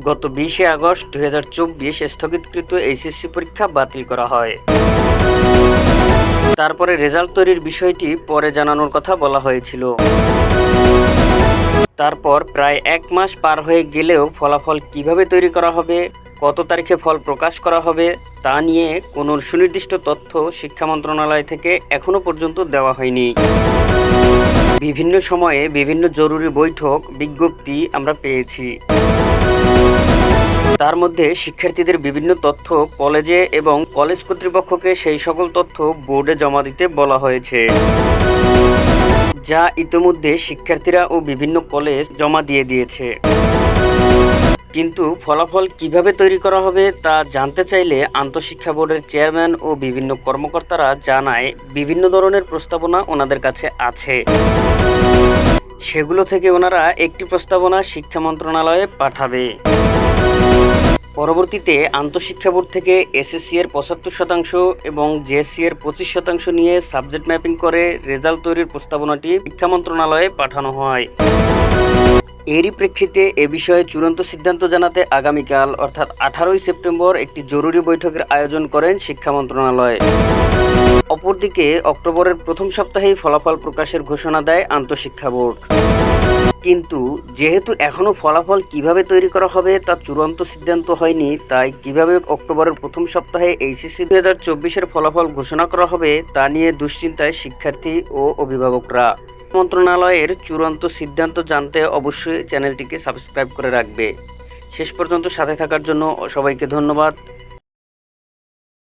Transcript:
গত 20শে August 2024 স্থগিতকৃত HSC পরীক্ষা বাতিল করা হয়। তারপরে রেজাল্ট তৈরির বিষয়টি পরে জানানোর কথা বলা হয়েছিল। তারপর প্রায় 1 মাস পার হয়ে গেলেও ফলাফল কিভাবে তৈরি করা হবে, কত তারিখে ফল প্রকাশ করা হবে তা নিয়ে কোনো সুনির্দিষ্ট তথ্য শিক্ষা মন্ত্রণালয় থেকে এখনো পর্যন্ত দেওয়া হয়নি। বিভিন্ন সময়ে বিভিন্ন জরুরি বৈঠক, বিজ্ঞপ্তি আমরা পেয়েছি। তার মধ্যে শিক্ষার্থীদের বিভিন্ন তথ্য কলেজে এবং কলেজ কর্তৃপক্ষকে সেই সকল তথ্য বোর্ডে জমা দিতে বলা হয়েছে, যা ইতিমধ্যে শিক্ষার্থীরা ও বিভিন্ন কলেজ জমা দিয়ে দিয়েছে। কিন্তু ফলাফল কিভাবে তৈরি করা হবে তা জানতে চাইলে আন্তঃশিক্ষা বোর্ডের চেয়ারম্যান ও বিভিন্ন কর্মকর্তারা জানায় বিভিন্ন ধরনের প্রস্তাবনা ওনাদের কাছে আছে। সেগুলো থেকে ওনারা একটি প্রস্তাবনা শিক্ষা মন্ত্রণালয়ে পাঠাবে। পরবর্তীতে আন্তঃশিক্ষা বোর্ড থেকে এসএসসি এর 75% এবং জেএসসি এর 25% নিয়ে সাবজেক্ট ম্যাপিং করে রেজাল্ট তৈরির প্রস্তাবনাটি শিক্ষা মন্ত্রণালয়ে পাঠানো হয়। এরই প্রেক্ষিতে এ বিষয়ে চূড়ান্ত সিদ্ধান্ত জানাতে আগামীকাল অর্থাৎ 18ই সেপ্টেম্বর একটি জরুরি বৈঠকের আয়োজন করেন শিক্ষা মন্ত্রণালয়। অপরদিকে অক্টোবরের প্রথম সপ্তাহেই ফলাফল প্রকাশের ঘোষণা দেয় আন্তঃশিক্ষা বোর্ড। কিন্তু যেহেতু এখনও ফলাফল কিভাবে তৈরি করা হবে তা চূড়ান্ত সিদ্ধান্ত হয়নি, তাই কিভাবে অক্টোবরের প্রথম সপ্তাহে এইচএসসি 2024-এর ফলাফল ঘোষণা করা হবে তা নিয়ে দুশ্চিন্তায় শিক্ষার্থী ও অভিভাবকরা। মন্ত্রণালয়ের চূড়ান্ত সিদ্ধান্ত জানতে অবশ্যই চ্যানেলটিকে সাবস্ক্রাইব করে রাখবে। শেষ পর্যন্ত সাথে থাকার জন্য সবাইকে ধন্যবাদ।